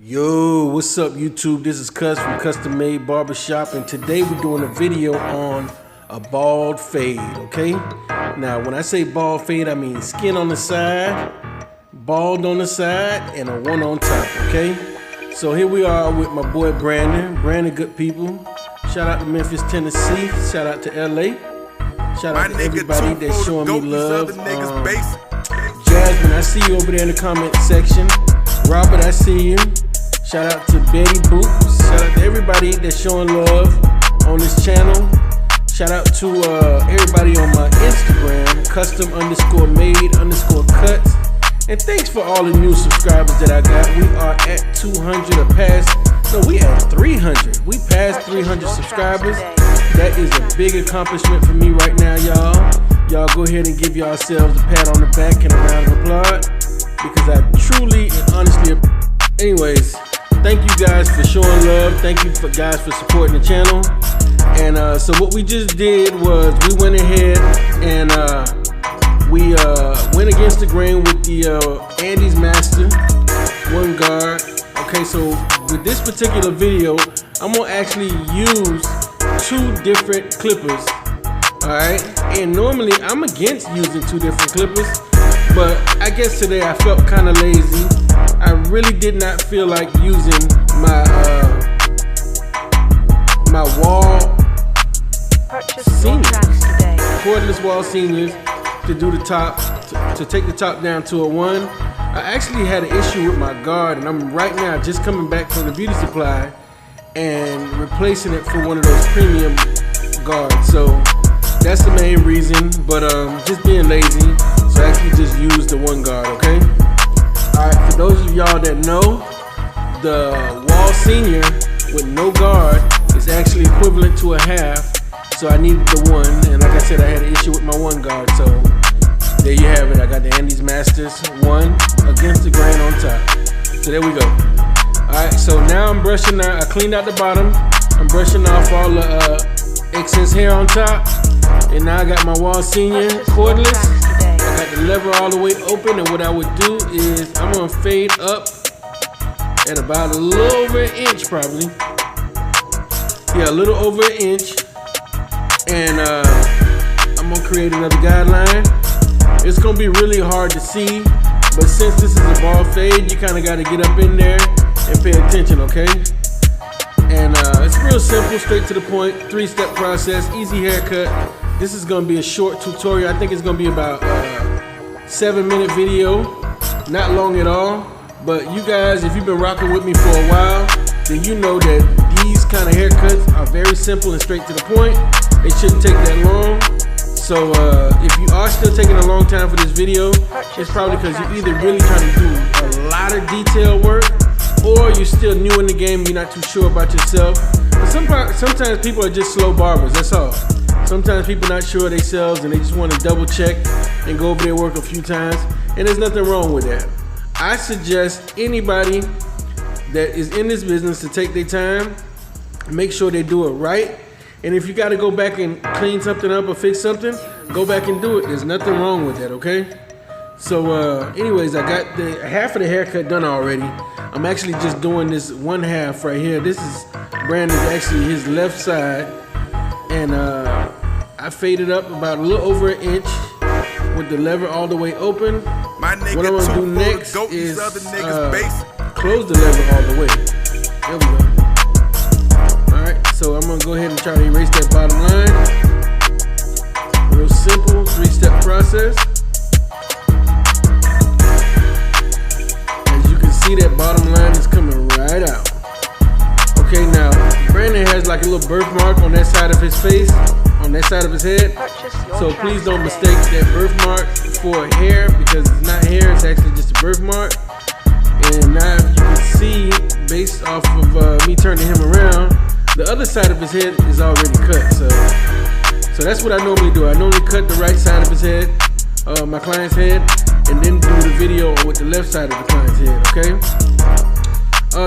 Yo, what's up YouTube? This is Cuz from Custom Made Barbershop, and today we're doing a video on a bald fade, okay? Now, when I say bald fade, I mean skin on the side, bald on the side, and a one on top, okay? So here we are with my boy Brandon. Brandon, good people. Shout out to Memphis, Tennessee. Shout out to LA. Shout out to everybody that's showing me love. Jasmine, I see you over there in the comment section. Robert, I see you. Shout out to Betty Boots. Shout out to everybody that's showing love on this channel. Shout out to everybody on my Instagram, custom_made_cuts. And thanks for all the new subscribers that I got. We are at 200 or past. No, we at 300. We passed 300 subscribers. That is a big accomplishment for me right now, y'all. Y'all go ahead and give yourselves a pat on the back and a round of applause, because I truly and honestly. Anyways, thank you guys for showing love. Thank you guys for supporting the channel. And so what we just did was we went ahead and we went against the grain with the Andis Masters one guard. Okay, so with this particular video, I'm gonna actually use two different clippers. Alright, and normally I'm against using two different clippers, but I guess today I felt kind of lazy. I really did not feel like using my my Wahl seniors, cordless Wahl seniors, to do the top, to take the top down to a one. I actually had an issue with my guard, and I'm right now just coming back from the beauty supply and replacing it for one of those premium guards. So that's the main reason, but just being lazy, so I actually just use the one guard, okay? Alright, for those of y'all that know, the Wahl Senior with no guard is actually equivalent to a half, so I needed the one, and like I said, I had an issue with my one guard, so there you have it. I got the Andis Masters one against the grain on top. So there we go. Alright, so now I'm brushing out, I cleaned out the bottom, I'm brushing off all the excess hair on top, and now I got my Wahl Senior cordless. I got the lever all the way open, and what I would do is I'm gonna fade up at about a little over an inch, probably. Yeah, a little over an inch, and I'm gonna create another guideline. It's gonna be really hard to see, but since this is a bald fade, you kind of got to get up in there and pay attention, okay? And it's real simple, straight to the point, 3-step process, easy haircut. This is gonna be a short tutorial. I think it's gonna be about a 7-minute video, not long at all. But you guys, if you've been rocking with me for a while, then you know that these kind of haircuts are very simple and straight to the point. It shouldn't take that long. So if you are still taking a long time for this video, it's probably because you're either really trying to do a lot of detail work, or you're still new in the game, you're not too sure about yourself. But sometimes people are just slow barbers, that's all. Sometimes people are not sure of themselves and they just want to double check and go over their work a few times, and there's nothing wrong with that. I suggest anybody that is in this business to take their time, make sure they do it right, and if you got to go back and clean something up or fix something, go back and do it. There's nothing wrong with that, okay? So anyways, I got the half of the haircut done already. I'm actually just doing this one half right here. This is Brandon's, actually his left side, and I faded up about a little over an inch with the lever all the way open. What I'm gonna do next is close the lever all the way. There we go. Alright, so I'm gonna go ahead and try to erase that bottom line. Real simple, 3-step process. As you can see, that bottom line is coming right out. Okay, now Brandon has like a little birthmark on that side of his face, on that side of his head. So please don't mistake that birthmark for hair, because it's not hair, it's actually just a birthmark. And now you can see, based off of me turning him around, the other side of his head is already cut. So that's what I normally do. I normally cut the right side of his head, my client's head, and then do the video with the left side of the client's head, okay?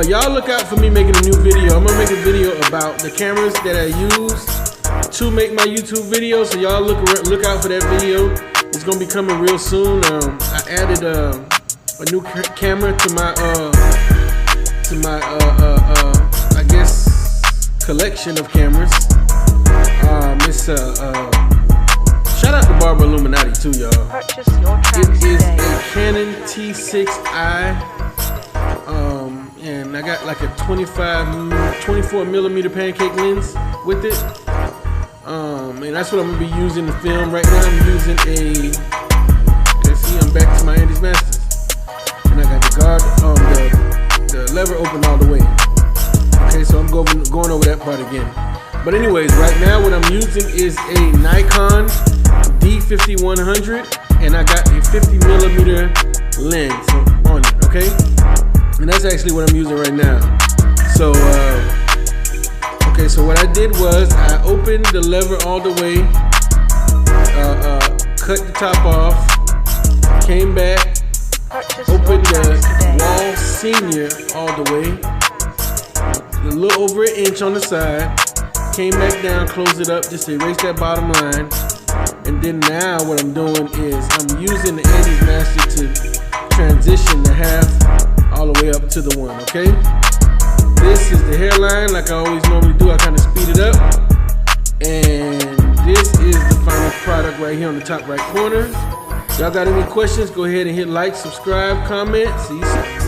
Y'all look out for me making a new video. I'm gonna make a video about the cameras that I use to make my YouTube video, so y'all look out for that video. It's gonna be coming real soon. I added a new camera to to my I guess collection of cameras. It's shout out to Barber Illuminati too, y'all. Purchase your It tracks is today. a Canon T6i, and I got like a 24 millimeter pancake lens with it. And that's what I'm gonna be using to film. Right now I'm using okay, see, I'm back to my Andis Masters. And I got the guard, the lever open all the way. Okay, so I'm going over that part again. But anyways, right now what I'm using is a Nikon D5100, and I got a 50 millimeter lens on it, okay? And that's actually what I'm using right now. So, okay, so what I did was I opened the lever all the way, cut the top off, came back, Purchase opened your the tracks today. Wahl Senior all the way, a little over an inch on the side, came back down, closed it up just to erase that bottom line. And then now what I'm doing is I'm using the Andis Master to transition the half all the way up to the one, okay? This is the hairline like I always normally do. I kind of speed it up. And this is the final product right here on the top right corner. Y'all got any questions? Go ahead and hit like, subscribe, comment. See you soon.